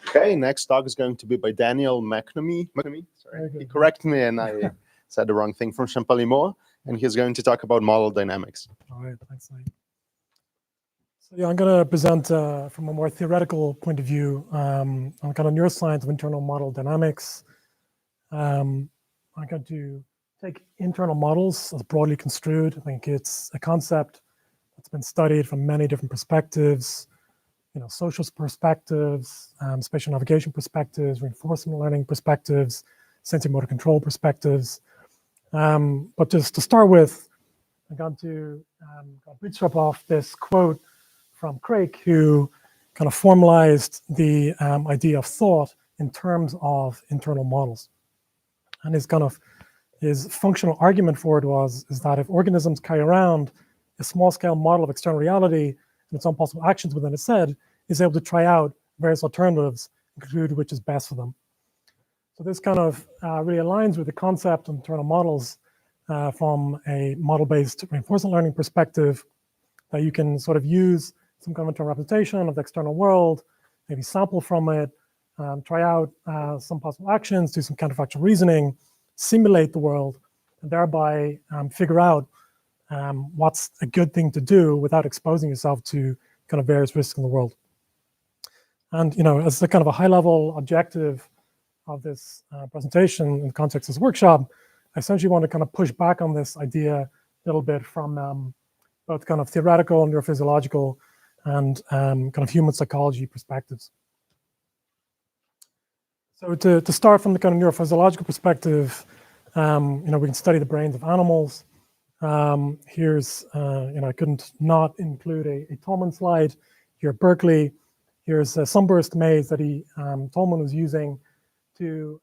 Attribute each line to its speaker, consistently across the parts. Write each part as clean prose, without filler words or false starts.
Speaker 1: Okay, next talk is going to be by Daniel McNamee. Sorry, he corrected me and I said the wrong thing, from Champalimaud, and he's going to talk about model dynamics.
Speaker 2: All right, thanks, Nate. So yeah, I'm going to present from a more theoretical point of view on kind of neuroscience of internal model dynamics. I'm going to take internal models as broadly construed. I think it's a concept that's been studied from many different perspectives, social perspectives, spatial navigation perspectives, reinforcement learning perspectives, sensory motor control perspectives. But just to start with, I'm going to bootstrap off this quote from Craig, who kind of formalized the idea of thought in terms of internal models. And his functional argument for it is that if organisms carry around a small-scale model of external reality and its own possible actions within its head, is able to try out various alternatives and conclude which is best for them. So this kind of really aligns with the concept of internal models from a model-based reinforcement learning perspective, that you can sort of use some kind of internal representation of the external world, maybe sample from it, try out some possible actions, do some counterfactual reasoning, simulate the world, and thereby figure out what's a good thing to do without exposing yourself to kind of various risks in the world. And as a kind of a high-level objective of this presentation in the context of this workshop, I essentially want to kind of push back on this idea a little bit from both kind of theoretical, neurophysiological, and kind of human psychology perspectives. So to start from the kind of neurophysiological perspective, we can study the brains of animals. Here's, I couldn't not include a Tolman slide here at Berkeley. Here's a sunburst maze that Tolman was using to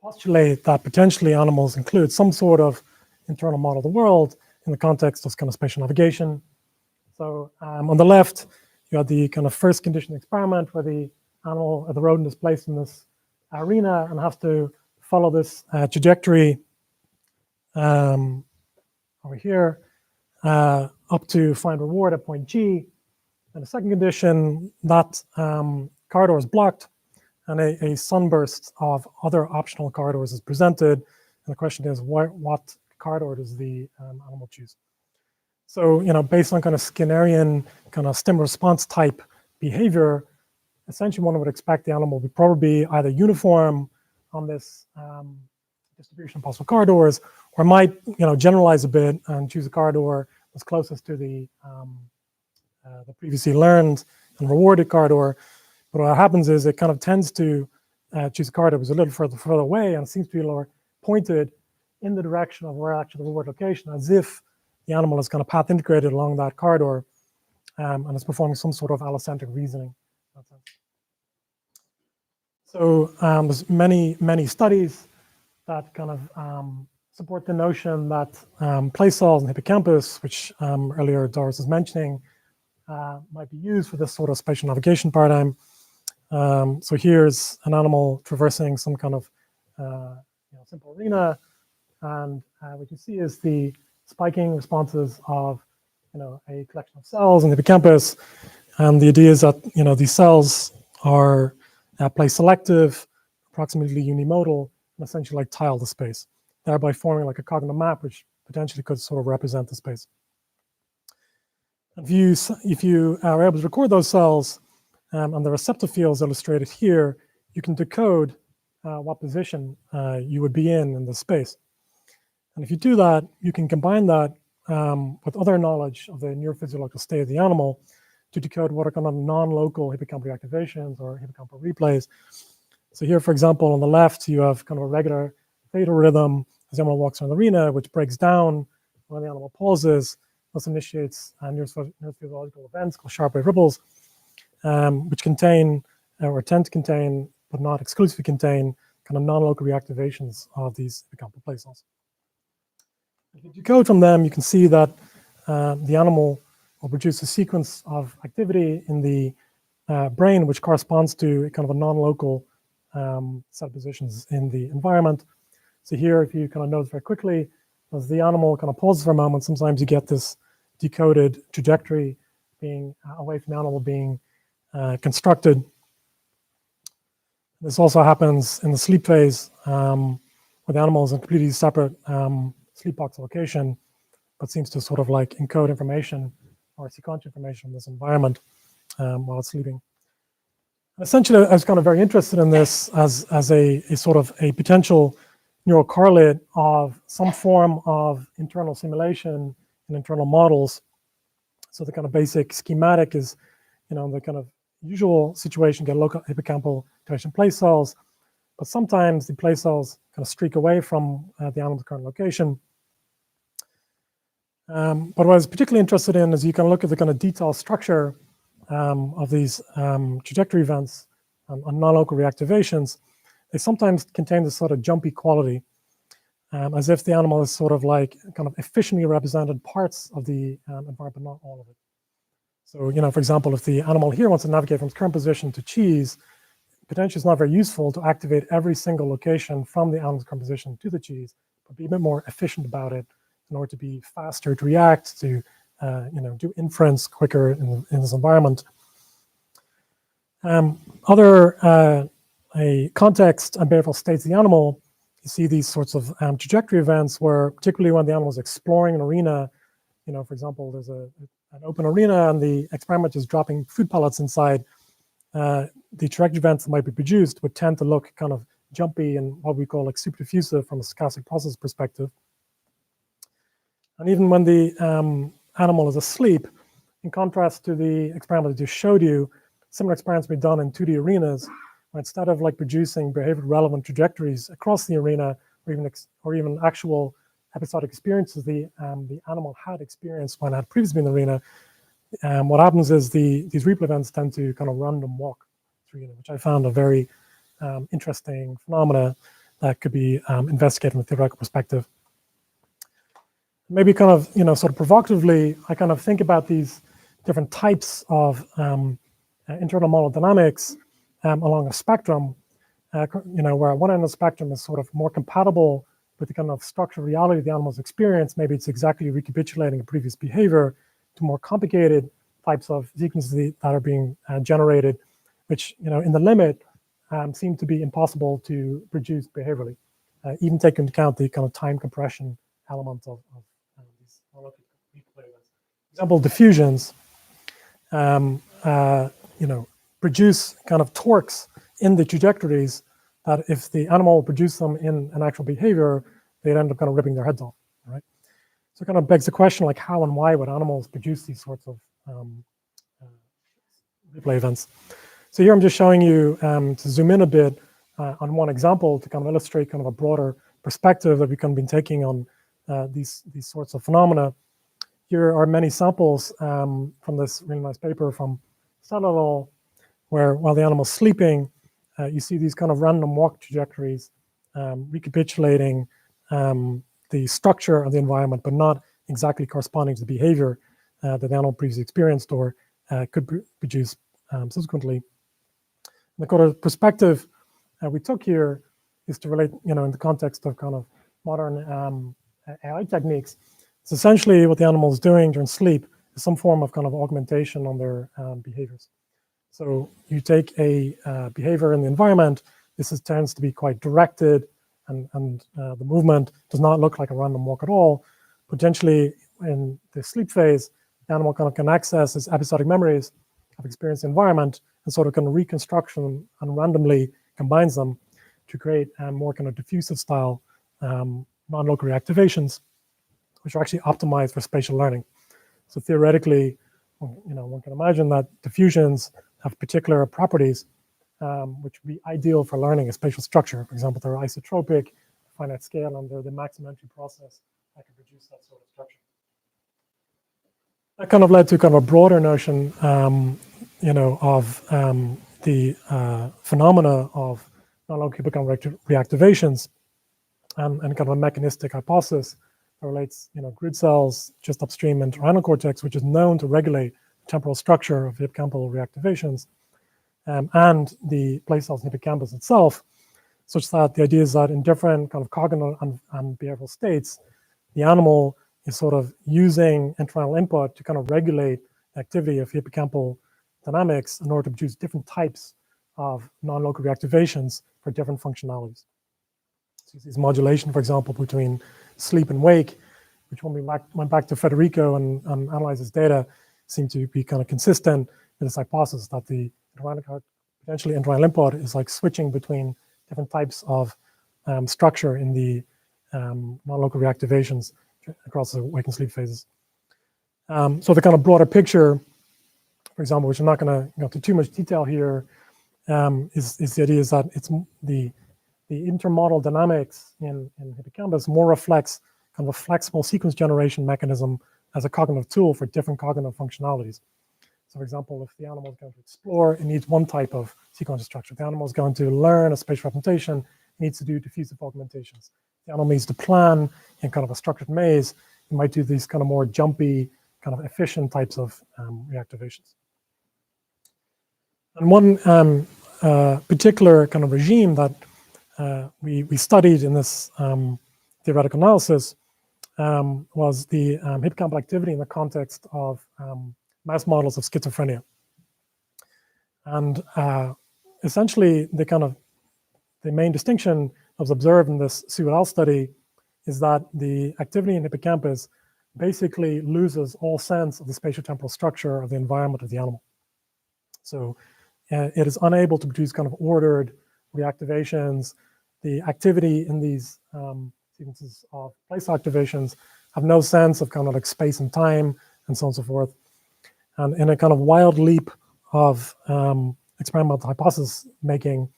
Speaker 2: postulate that potentially animals include some sort of internal model of the world in the context of kind of spatial navigation. So on the left, you have the kind of first condition experiment where the animal, the rodent, is placed in this arena and has to follow this trajectory over here up to find reward at point G. And the second condition, that corridor is blocked, and a sunburst of other optional corridors is presented. And the question is, what corridor does the animal choose? So, based on kind of Skinnerian kind of stim response type behavior, essentially one would expect the animal would probably be either uniform on this distribution of possible corridors, or might, generalize a bit and choose a corridor that's closest to the previously learned and rewarded corridor. But what happens is it kind of tends to choose a corridor that was a little further away and seems to be more pointed in the direction of where actually the reward location, as if the animal is kind of path integrated along that corridor and is performing some sort of allocentric reasoning. So there's many studies that kind of support the notion that place cells in the hippocampus, which earlier Doris was mentioning, might be used for this sort of spatial navigation paradigm. So here's an animal traversing some kind of simple arena, and what you see is the spiking responses of a collection of cells in the hippocampus, and the idea is that these cells are place selective, approximately unimodal, and essentially like tile the space, thereby forming like a cognitive map which potentially could sort of represent the space. If you are able to record those cells and the receptor fields illustrated here, you can decode what position you would be in the space. And if you do that, you can combine that with other knowledge of the neurophysiological state of the animal to decode what are kind of non-local hippocampal reactivations or hippocampal replays. So here, for example, on the left, you have kind of a regular fatal rhythm as the animal walks around the arena, which breaks down when the animal pauses. This initiates neurophysiological events called sharp wave ripples, which contain or tend to contain, but not exclusively contain, kind of non-local reactivations of these hippocampal place cells. If you decode from them, you can see that the animal will produce a sequence of activity in the brain, which corresponds to kind of a non-local set of positions in the environment. So here, if you kind of notice very quickly, as the animal kind of pauses for a moment, sometimes you get this decoded trajectory being away from the animal being constructed. This also happens in the sleep phase, where the animal is in a completely separate sleep box location, but seems to sort of like encode information or sequential information from this environment while it's sleeping. Essentially, I was kind of very interested in this as a sort of a potential neural correlate of some form of internal simulation in internal models. So the kind of basic schematic is, the kind of usual situation, get local hippocampal activation place cells, but sometimes the place cells kind of streak away from the animal's current location. But what I was particularly interested in is you can look at the kind of detailed structure of these trajectory events on non-local reactivations. They sometimes contain this sort of jumpy quality, as if the animal is sort of like kind of efficiently represented parts of the environment, but not all of it. So, for example, if the animal here wants to navigate from its current position to cheese, potentially it's not very useful to activate every single location from the animal's current position to the cheese, but be a bit more efficient about it in order to be faster to react, to do inference quicker in this environment. A context and behavioral states of the animal, you see these sorts of trajectory events where, particularly when the animal is exploring an arena, for example, there's an open arena and the experiment is dropping food pellets inside, the trajectory events that might be produced would tend to look kind of jumpy and what we call like super diffusive from a stochastic process perspective. And even when the animal is asleep, in contrast to the experiment I just showed you, similar experiments be done in 2D arenas, where instead of like producing behavior relevant trajectories across the arena, or even actual episodic experiences the animal had experienced when it had previously been in the arena, what happens is these replay events tend to kind of random walk through the arena, which I found a very interesting phenomena that could be investigated from a theoretical perspective. Maybe kind of, sort of provocatively, I kind of think about these different types of internal model dynamics along a spectrum, where at one end of the spectrum is sort of more compatible with the kind of structural reality of the animal's experience. Maybe it's exactly recapitulating a previous behavior, to more complicated types of sequences that are being generated, which, in the limit, seem to be impossible to produce behaviorally, even taking into account the kind of time compression element of these replay events. For example, diffusions, produce kind of torques in the trajectories that if the animal produced them in an actual behavior, they'd end up kind of ripping their heads off, right? So it kind of begs the question, like how and why would animals produce these sorts of replay events? So here I'm just showing you, to zoom in a bit on one example to kind of illustrate kind of a broader perspective that we've kind of been taking on these sorts of phenomena. Here are many samples from this really nice paper from Sell, where while the animal's sleeping, you see these kind of random walk trajectories recapitulating the structure of the environment, but not exactly corresponding to the behavior that the animal previously experienced or could produce subsequently. And the kind of perspective we took here is to relate, in the context of kind of modern AI techniques. It's essentially what the animal is doing during sleep is some form of kind of augmentation on their behaviors. So you take a behavior in the environment, tends to be quite directed, and the movement does not look like a random walk at all. Potentially in the sleep phase, the animal kind of can access its episodic memories of experienced environment and sort of kind of reconstruction and randomly combines them to create more kind of diffusive style non-local reactivations, which are actually optimized for spatial learning. So theoretically, one can imagine that diffusions have particular properties which would be ideal for learning a spatial structure. For example, they're isotropic, finite scale, and they're the maximum entry process that can produce that sort of structure. That kind of led to kind of a broader notion, of the phenomena of non-local hippocampal reactivations, and kind of a mechanistic hypothesis that relates, grid cells just upstream in terminal cortex, which is known to regulate the temporal structure of hippocampal reactivations, and the place cells in hippocampus itself, such that the idea is that in different kind of cognitive and behavioral states, the animal is sort of using internal input to kind of regulate the activity of hippocampal dynamics in order to produce different types of non-local reactivations for different functionalities. So this modulation, for example, between sleep and wake, which when we went back to Federico and analyzed his data, seemed to be kind of consistent with this hypothesis that the potentially endocrine lymph is like switching between different types of structure in the non-local reactivations across the wake and sleep phases. So the kind of broader picture, for example, which I'm not going to go into too much detail here, is the idea is that it's the intermodal dynamics in hippocampus more reflects kind of a flexible sequence generation mechanism as a cognitive tool for different cognitive functionalities. So, for example, if the animal is going to explore, it needs one type of sequence structure. If the animal is going to learn a spatial representation, it needs to do diffusive augmentations. If the animal needs to plan in kind of a structured maze, it might do these kind of more jumpy, kind of efficient types of reactivations. And one particular kind of regime that we studied in this theoretical analysis was the hippocampal activity in the context of mouse models of schizophrenia. And essentially, the main distinction that was observed in this Sewell study is that the activity in hippocampus basically loses all sense of the spatiotemporal structure of the environment of the animal. So it is unable to produce kind of ordered reactivations. The activity in these sequences of place activations have no sense of kind of like space and time and so on and so forth. And in a kind of wild leap of experimental hypothesis making,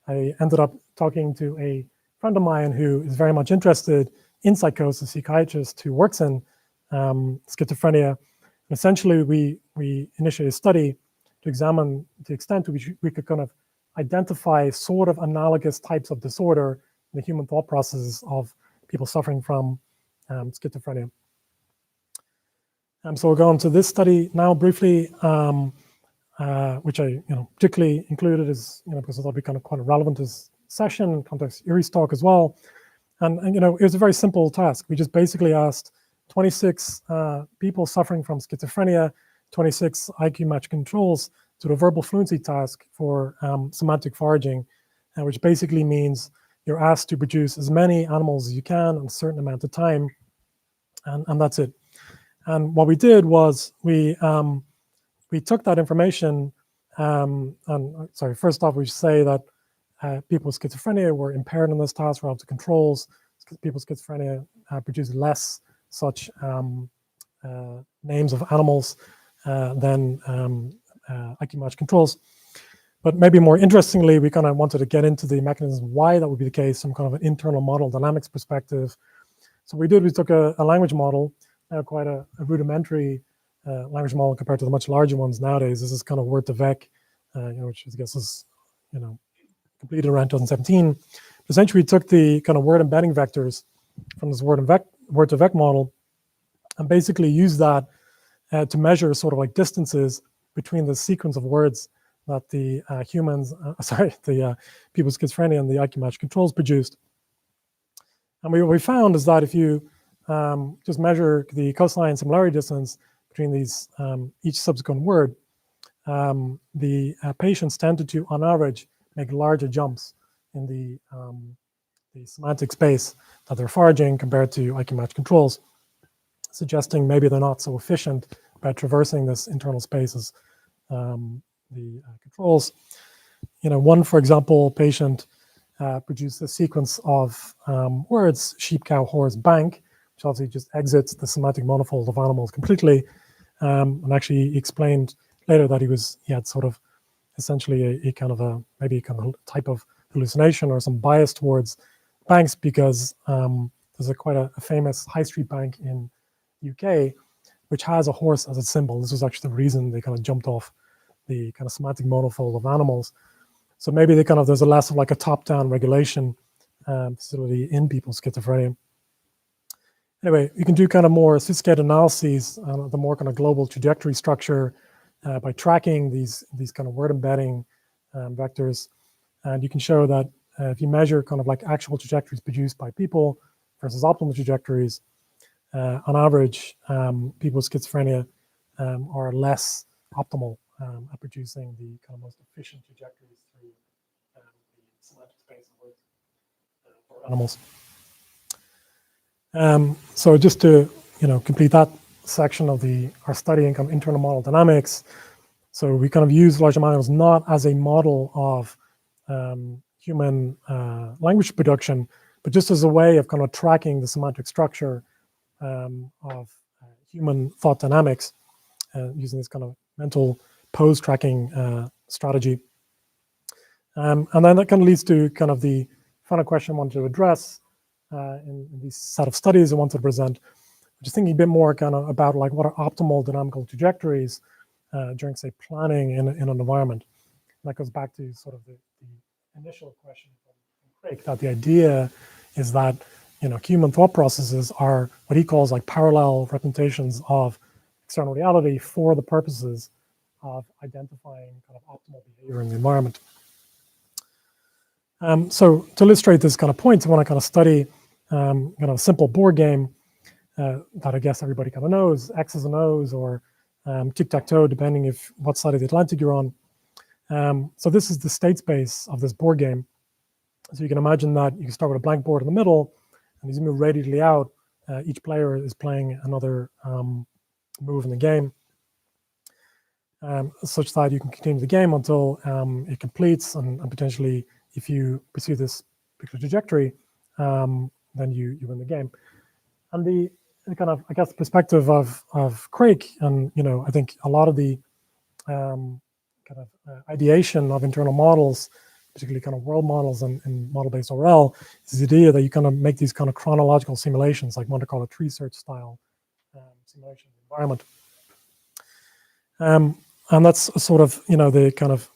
Speaker 2: I ended up talking to a friend of mine who is very much interested in psychosis, a psychiatrist who works in schizophrenia. And essentially, we initiated a study to examine the extent to which we could kind of identify sort of analogous types of disorder in the human thought processes of people suffering from schizophrenia. So we'll go on to this study now briefly, which I particularly included as because I thought it'd be kind of quite relevant to this session, context Erie's talk as well. And it was a very simple task. We just basically asked 26 people suffering from schizophrenia, 26 IQ match controls to the verbal fluency task for semantic foraging, which basically means you're asked to produce as many animals as you can in a certain amount of time, and that's it. And what we did was we took that information, first off, we should say that people with schizophrenia were impaired in this task relative to controls. People with schizophrenia produce less such names of animals than IQ match controls. But maybe more interestingly, we kind of wanted to get into the mechanism why that would be the case, some kind of an internal model dynamics perspective. So we took a language model, quite a rudimentary language model compared to the much larger ones nowadays. This is kind of word to vec, which I guess is completed around 2017. Essentially, we took the kind of word embedding vectors from this word to vec model and basically used that to measure sort of like distances between the sequence of words that the people with schizophrenia and the IQ match controls produced. And what we found is that if you just measure the cosine similarity distance between these each subsequent word, the patients tended to, on average, make larger jumps in the semantic space that they're foraging compared to IQ match controls, suggesting maybe they're not so efficient about traversing this internal space as the controls. One, for example, patient produced a sequence of words, sheep, cow, horse, bank, which obviously just exits the semantic monofold of animals completely. And actually he explained later that he had sort of essentially a kind of maybe a kind of type of hallucination or some bias towards banks because there's quite a famous high street bank in UK which has a horse as a symbol. This was actually the reason they kind of jumped off the kind of semantic monofold of animals. So maybe there's a less of like a top-down regulation facility in people's schizophrenia. Anyway, you can do kind of more sophisticated analyses on the more kind of global trajectory structure by tracking these kind of word embedding vectors. And you can show that if you measure kind of like actual trajectories produced by people versus optimal trajectories, on average, people with schizophrenia are less optimal at producing the kind of most efficient trajectories through the semantic space of words for animals. So just to complete that section of our study in kind of internal model dynamics. So we kind of use large models not as a model of human language production, but just as a way of kind of tracking the semantic structure of human thought dynamics using this kind of mental pose tracking strategy. And then that kind of leads to kind of the final question I wanted to address in this set of studies I wanted to present, which is thinking a bit more kind of about like what are optimal dynamical trajectories during, say, planning in an environment. And that goes back to sort of the initial question from Craig, that the idea is that human thought processes are what he calls like parallel representations of external reality for the purposes of identifying kind of optimal behavior in the environment. So to illustrate this kind of point, I want to kind of study a simple board game that I guess everybody kind of knows, X's and O's or tic-tac-toe, depending if what side of the Atlantic you're on. So this is the state space of this board game. So you can imagine that you can start with a blank board in the middle, and as you move radially out, each player is playing another move in the game, such that you can continue the game until it completes, and potentially, if you pursue this particular trajectory, then you win the game. And the kind of, I guess, perspective of Craig, and I think a lot of the kind of ideation of internal models, particularly kind of world models and model-based ORL, is the idea that you kind of make these kind of chronological simulations, like Monte Carlo tree search style simulation environment. And that's sort of the kind of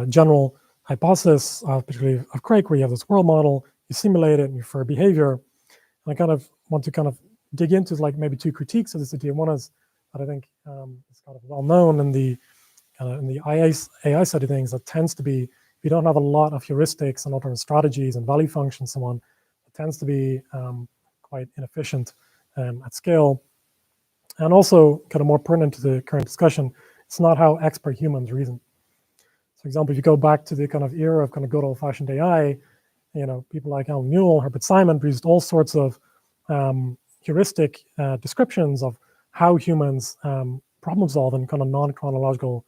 Speaker 2: general hypothesis, particularly of Craig, where you have this world model, you simulate it, and you infer behavior. And I kind of want to kind of dig into like maybe two critiques of this idea. One is that I think is kind of well known in the AI side of things, that tends to be, if you don't have a lot of heuristics and alternate strategies and value functions and so on, it tends to be quite inefficient at scale. And also, kind of more pertinent to the current discussion, it's not how expert humans reason. So, for example, if you go back to the kind of era of kind of good old-fashioned AI, people like Alan Newell, Herbert Simon produced all sorts of heuristic descriptions of how humans problem solve in kind of non-chronological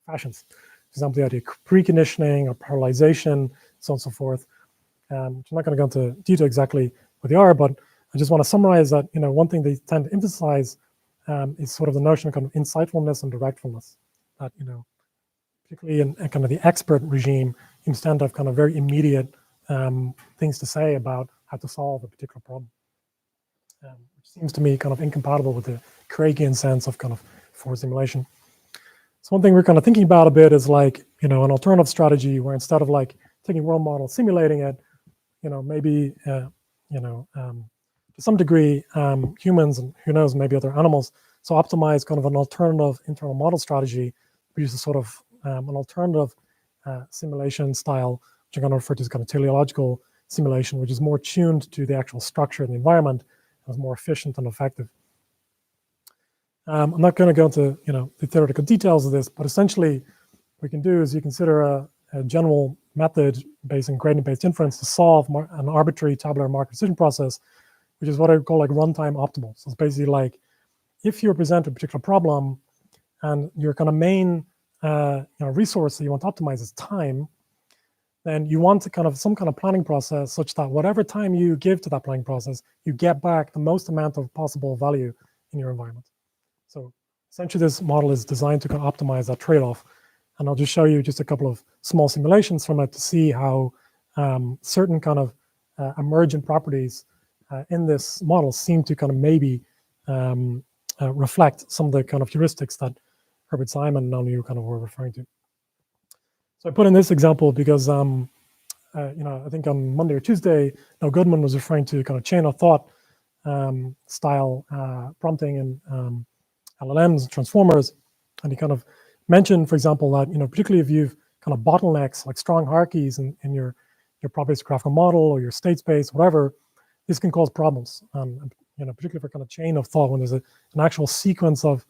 Speaker 2: fashions. For example, the idea of preconditioning or parallelization, so on and so forth. I'm not going to go into detail exactly what they are, but I just want to summarize that one thing they tend to emphasize is sort of the notion of kind of insightfulness and directfulness. That particularly in kind of the expert regime, you tend to have kind of very immediate things to say about how to solve a particular problem, which seems to me kind of incompatible with the Craigian sense of kind of forward simulation. So one thing we're kind of thinking about a bit is like an alternative strategy where instead of like taking world model, simulating it, maybe to some degree humans, and who knows, maybe other animals, so optimize kind of an alternative internal model strategy, produce a sort of an alternative simulation style, which I'm going to refer to as kind of teleological simulation, which is more tuned to the actual structure of the environment and is more efficient and effective. I'm not going to go into the theoretical details of this, but essentially what we can do is you consider a general method based on gradient-based inference to solve an arbitrary tabular market decision process, which is what I call like runtime optimal. So it's basically like if you present a particular problem and your kind of main resource that you want to optimize is time, then you want to kind of some kind of planning process such that whatever time you give to that planning process, you get back the most amount of possible value in your environment. So essentially this model is designed to kind of optimize that trade-off. And I'll just show you just a couple of small simulations from it to see how certain kind of emergent properties in this model seem to kind of maybe reflect some of the kind of heuristics that Herbert Simon and you kind of were referring to. So I put in this example because, I think on Monday or Tuesday, Noah Goodman was referring to kind of chain of thought style prompting in LLMs, transformers, and he kind of mentioned, for example, that particularly if you've kind of bottlenecks like strong hierarchies in your properties graphical model or your state space, whatever, this can cause problems. Particularly for kind of chain of thought when there's an actual sequence of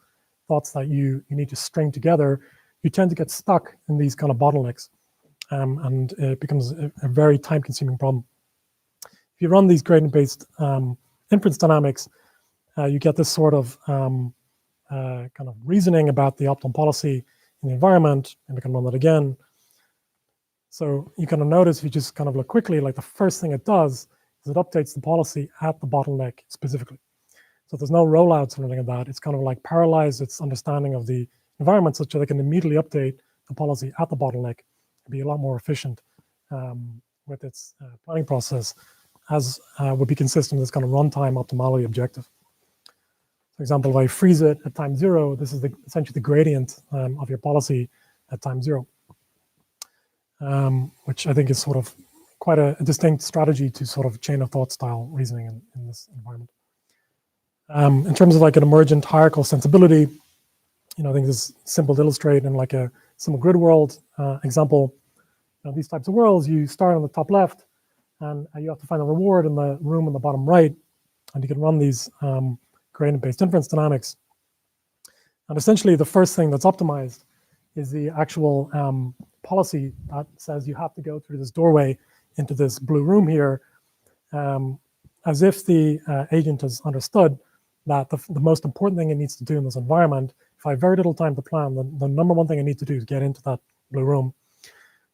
Speaker 2: thoughts that you need to string together, you tend to get stuck in these kind of bottlenecks, and it becomes a very time-consuming problem. If you run these gradient-based inference dynamics, you get this sort of kind of reasoning about the optimal policy in the environment, and we can run that again. So you kind of notice, if you just kind of look quickly, like the first thing it does is it updates the policy at the bottleneck specifically. So there's no rollouts or anything like that. It's kind of like paralyzed its understanding of the environment such that they can immediately update the policy at the bottleneck and be a lot more efficient with its planning process, as would be consistent with this kind of runtime optimality objective. For example, if I freeze it at time 0, this is essentially the gradient of your policy at time 0, which I think is sort of quite a distinct strategy to sort of chain of thought style reasoning in this environment. In terms of like an emergent hierarchical sensibility, I think this is simple to illustrate in like a simple grid world example. These types of worlds, you start on the top left, and you have to find a reward in the room on the bottom right, and you can run these gradient-based inference dynamics. And essentially, the first thing that's optimized is the actual policy that says you have to go through this doorway into this blue room here, as if the agent has understood that the most important thing it needs to do in this environment, if I have very little time to plan, the number one thing I need to do is get into that blue room.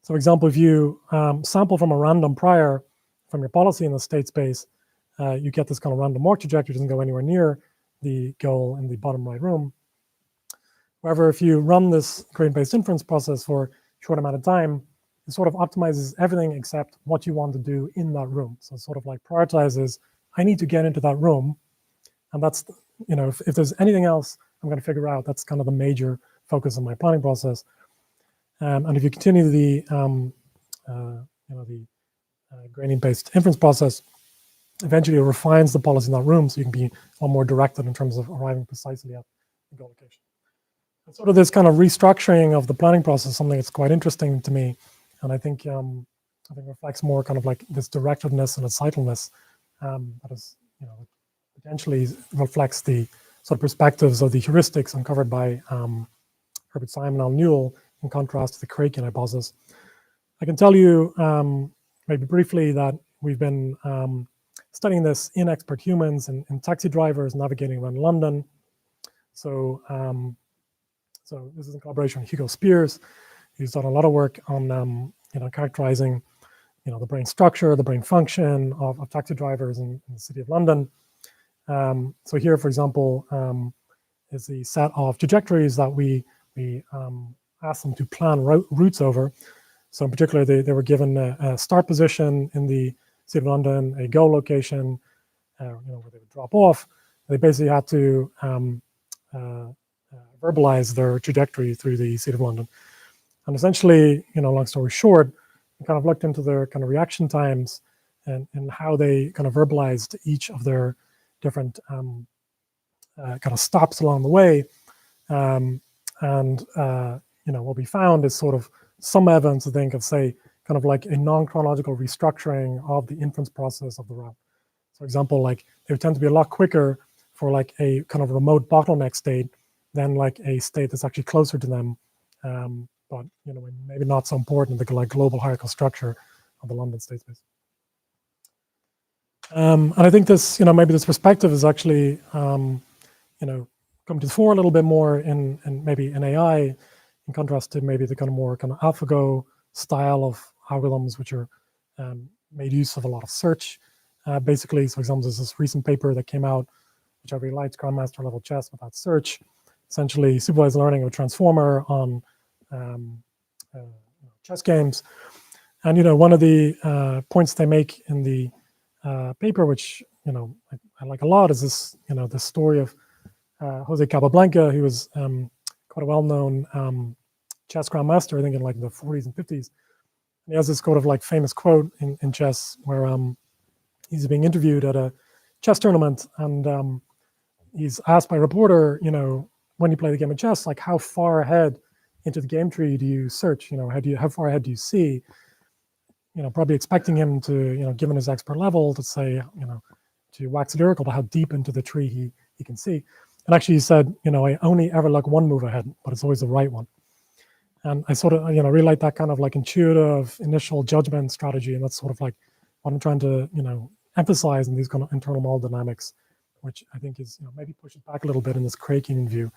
Speaker 2: So for example, if you sample from a random prior from your policy in the state space, you get this kind of random walk trajectory, doesn't go anywhere near the goal in the bottom right room. However, if you run this gradient-based inference process for a short amount of time, it sort of optimizes everything except what you want to do in that room. So it sort of like prioritizes, I need to get into that room. And that's, if there's anything else I'm going to figure out, that's kind of the major focus of my planning process. And if you continue the gradient-based inference process, eventually it refines the policy in that room, so you can be a lot more directed in terms of arriving precisely at the goal location. And sort of this kind of restructuring of the planning process is something that's quite interesting to me, and I think reflects more kind of like this directiveness and excitedness that is, potentially reflects the sort of perspectives of the heuristics uncovered by Herbert Simon and Al Newell, in contrast to the Crakian hypothesis. I can tell you maybe briefly that we've been studying this in expert humans and taxi drivers navigating around London. So, so this is in collaboration with Hugo Spears. He's done a lot of work on characterizing the brain structure, the brain function of taxi drivers in the city of London. So here, for example, is the set of trajectories that we asked them to plan routes over. So in particular, they were given a start position in the city of London, a goal location, where they would drop off. They basically had to verbalize their trajectory through the city of London. And essentially, long story short, we kind of looked into their kind of reaction times and how they kind of verbalized each of their different kind of stops along the way. What we found is sort of some evidence, I think, of, say, kind of like a non-chronological restructuring of the inference process of the route. For example, like they would tend to be a lot quicker for like a kind of remote bottleneck state than like a state that's actually closer to them, but maybe not so important, the like global hierarchical structure of the London state space. And I think this, maybe this perspective is actually, come to the fore a little bit more in maybe in AI, in contrast to maybe the kind of more kind of AlphaGo style of algorithms, which are made use of a lot of search. Basically, so for example, there's this recent paper that came out, which I really liked, Grandmaster Level Chess Without Search, essentially supervised learning of a transformer on chess games. And one of the points they make in the paper, which I like a lot, is this the story of Jose Capablanca, who was quite a well-known chess grandmaster, I think in like the 40s and 50s. And he has this sort of like famous quote in chess where he's being interviewed at a chess tournament, and he's asked by a reporter, when you play the game of chess, like how far ahead into the game tree do you search? How far ahead do you see? Probably expecting him to, given his expert level, to say, to wax lyrical about how deep into the tree he can see. And actually he said, I only ever look one move ahead, but it's always the right one. And I sort of, really like that kind of like intuitive initial judgment strategy. And that's sort of like what I'm trying to, emphasize in these kind of internal model dynamics, which I think is, maybe push it back a little bit in this Crakean view.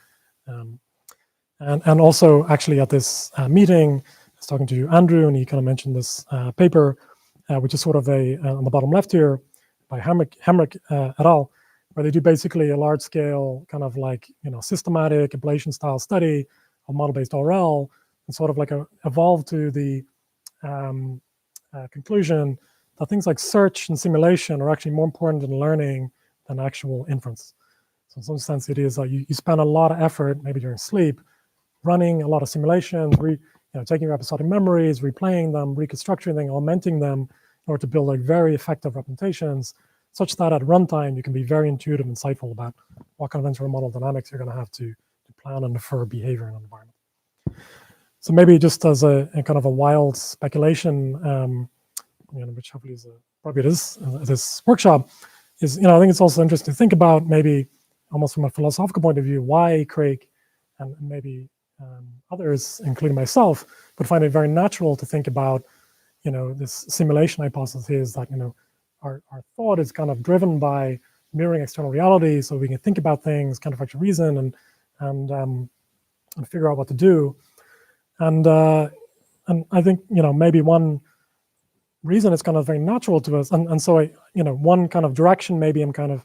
Speaker 2: And also actually at this meeting, I was talking to Andrew, and he kind of mentioned this paper, which is sort of on the bottom left here by Hamrick et al., where they do basically a large scale kind of like, systematic ablation style study of model-based ORL, and sort of like evolve to the conclusion that things like search and simulation are actually more important in learning than actual inference. So in some sense, it is that you spend a lot of effort, maybe during sleep, running a lot of simulations, taking your episodic memories, replaying them, reconstructing them, augmenting them in order to build like very effective representations, such that at runtime you can be very intuitive and insightful about what kind of internal model dynamics you're going to have to plan and infer behavior in an environment. So maybe just as a kind of a wild speculation, which hopefully is probably this workshop, is I think it's also interesting to think about, maybe almost from a philosophical point of view, why Craig and maybe others, including myself, would find it very natural to think about this simulation hypothesis that our thought is kind of driven by mirroring external reality, so we can think about things kind of for reason and figure out what to do. And I think maybe one reason it's kind of very natural to us, and so one kind of direction maybe I'm kind of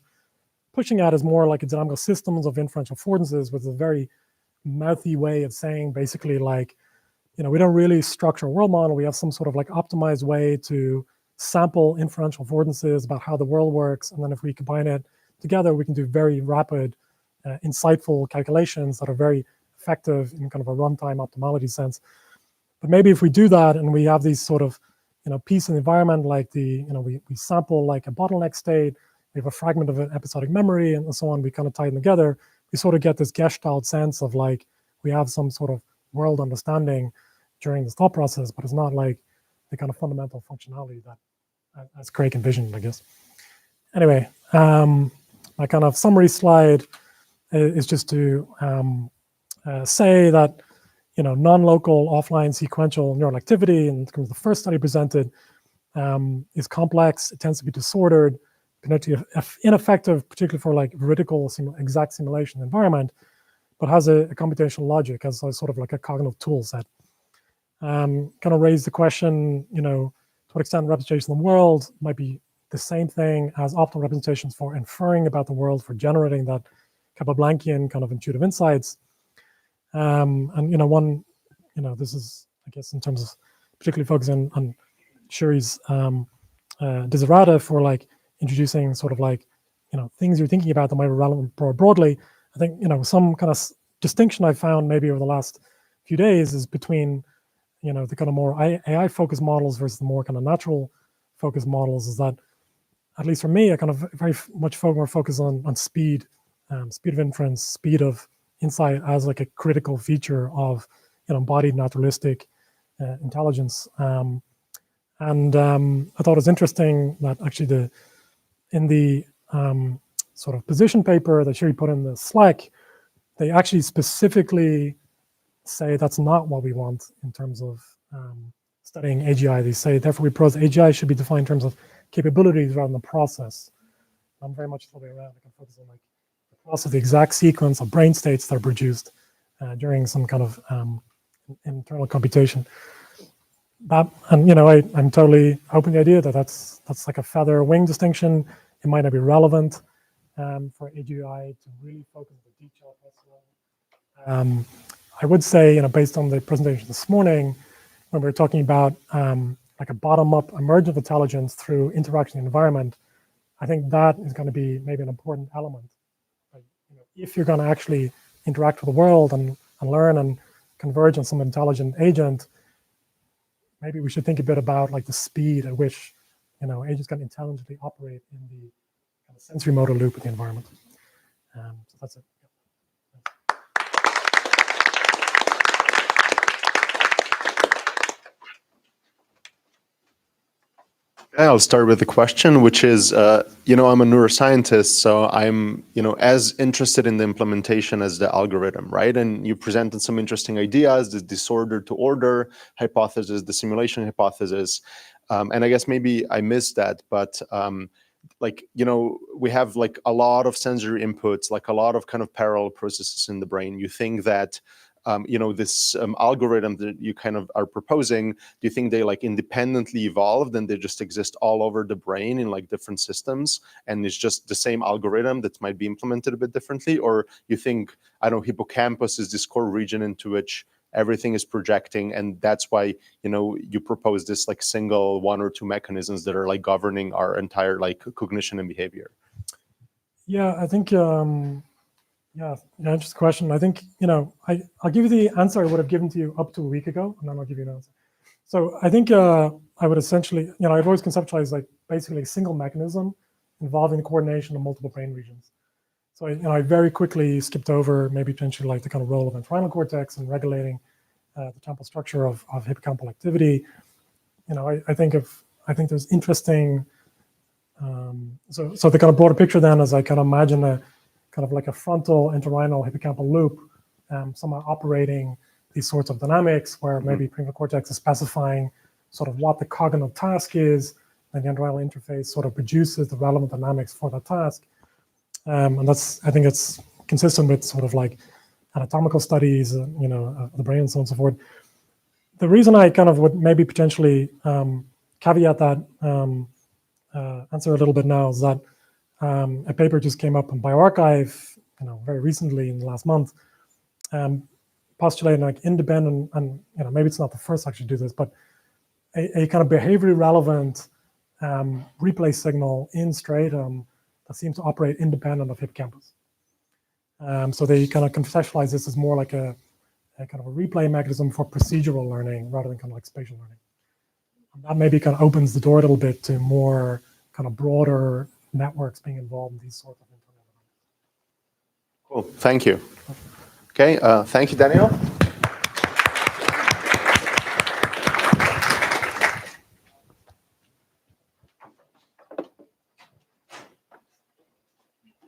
Speaker 2: pushing at is more like a dynamical systems of inferential affordances, with a very mouthy way of saying basically like, we don't really structure a world model. We have some sort of like optimized way to sample inferential affordances about how the world works, and then if we combine it together, we can do very rapid, insightful calculations that are very effective in kind of a runtime optimality sense. But maybe if we do that and we have these sort of piece in the environment, like we sample like a bottleneck state, we have a fragment of an episodic memory, and so on, we kind of tie them together, we sort of get this Gestalt sense of like we have some sort of world understanding during this thought process, but it's not like the kind of fundamental functionality that as Craig envisioned, I guess. Anyway, my kind of summary slide is just to say that non-local offline sequential neural activity, in terms of the first study presented, is complex. It tends to be disordered, ineffective, particularly for like veridical exact simulation environment, but has a computational logic as sort of like a cognitive tool set. Kind of raise the question, to what extent representation of the world might be the same thing as optimal representations for inferring about the world, for generating that Capablanchian kind of intuitive insights. And one, this is, I guess, in terms of particularly focusing on Shuri's desiderata for like introducing sort of like, things you're thinking about that might be relevant broadly. I think, some kind of distinction I found maybe over the last few days is between, the kind of more AI-focused models versus the more kind of natural focused models, is that, at least for me, I kind of very much more focus on speed, speed of inference, speed of insight as like a critical feature of embodied naturalistic intelligence. And I thought it was interesting that actually in the sort of position paper that Shuri put in the Slack, they actually specifically say that's not what we want in terms of studying AGI. They say, therefore, we propose AGI should be defined in terms of capabilities rather than the process. I'm very much the way around. I can focus on like the process, the exact sequence of brain states that are produced during some kind of internal computation. That, and I'm totally open to the idea that that's like a feather wing distinction. It might not be relevant for AGI to really focus on the detail. I would say, based on the presentation this morning, when we were talking about like a bottom-up emergent of intelligence through interaction in the environment, I think that is going to be maybe an important element. Like, if you're going to actually interact with the world and learn and converge on some intelligent agent, maybe we should think a bit about like the speed at which agents can intelligently operate in the kind of sensory motor loop of the environment. So that's it.
Speaker 1: I'll start with the question, which is, I'm a neuroscientist, so I'm, as interested in the implementation as the algorithm, right? And you presented some interesting ideas, the disorder to order hypothesis, the simulation hypothesis. And I guess maybe I missed that, but we have like a lot of sensory inputs, like a lot of kind of parallel processes in the brain. You think that this algorithm that you kind of are proposing, do you think they like independently evolved and they just exist all over the brain in like different systems, and it's just the same algorithm that might be implemented a bit differently? Or you think, I don't know, hippocampus is this core region into which everything is projecting, and that's why you propose this like single one or two mechanisms that are like governing our entire like cognition and behavior?
Speaker 2: Yeah, I think yeah, interesting question. I think, I'll give you the answer I would have given to you up to a week ago, and then I'll give you an answer. So I think I would essentially, I've always conceptualized like basically a single mechanism involving the coordination of multiple brain regions. So I very quickly skipped over maybe potentially like the kind of role of entorhinal cortex in regulating the temporal structure of hippocampal activity. I think there's interesting. So the kind of broader picture then is I kind of imagine a kind of like a frontal entorhinal hippocampal loop, somehow operating these sorts of dynamics where maybe prefrontal cortex is specifying sort of what the cognitive task is, and the entorhinal interface sort of produces the relevant dynamics for that task. And I think it's consistent with sort of like anatomical studies, of the brain and so on and so forth. The reason I kind of would maybe potentially caveat that answer a little bit now is that a paper just came up in bioRxiv, very recently in the last month, postulating like independent, and maybe it's not the first to actually do this, but a kind of behaviorally relevant replay signal in striatum that seems to operate independent of hippocampus. So they kind of conceptualize this as more like a kind of a replay mechanism for procedural learning rather than kind of like spatial learning. And that maybe kind of opens the door a little bit to more kind of broader networks being involved in these sorts of internal.
Speaker 1: Cool, thank you. Okay, thank you, Daniel.